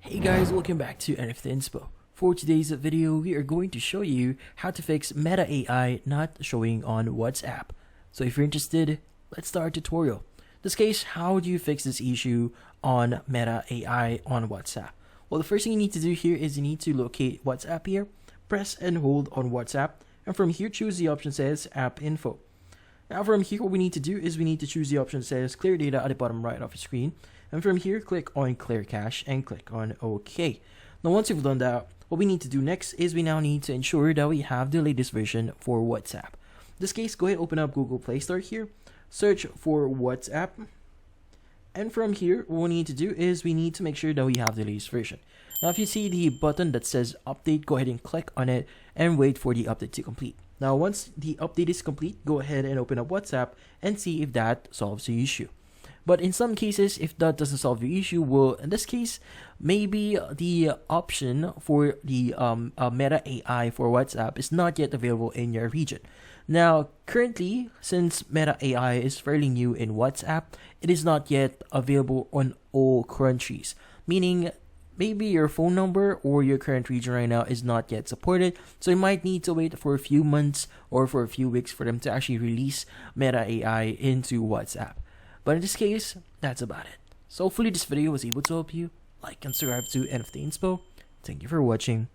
Hey guys, welcome back to NFT Inspo. For today's video, we are going to show you how to fix Meta AI not showing on WhatsApp. So if you're interested, let's start our tutorial. In this case, how do you fix this issue on Meta AI on WhatsApp? Well, the first thing you need to do here is you need to locate WhatsApp here, press and hold on WhatsApp, and from here choose the option that says App Info. Now from here, what we need to do is we need to choose the option that says Clear Data at the bottom right of the screen. And from here, click on Clear Cache and click on OK. Now once you've done that, what we need to do next is we now need to ensure that we have the latest version for WhatsApp. In this case, go ahead and open up Google Play Store here, search for WhatsApp. And from here, what we need to do is we need to make sure that we have the latest version. Now if you see the button that says Update, go ahead and click on it and wait for the update to complete. Now once the update is complete, go ahead and open up WhatsApp and see if that solves the issue. But in some cases, if that doesn't solve the issue, well, in this case, maybe the option for the Meta AI for WhatsApp is not yet available in your region. Now, currently, since Meta AI is fairly new in WhatsApp, it is not yet available on all countries, meaning maybe your phone number or your current region right now is not yet supported, so you might need to wait for a few months or for a few weeks for them to actually release Meta AI into WhatsApp. But in this case, that's about it. So hopefully this video was able to help you. Like and subscribe to NFT Inspo. Thank you for watching.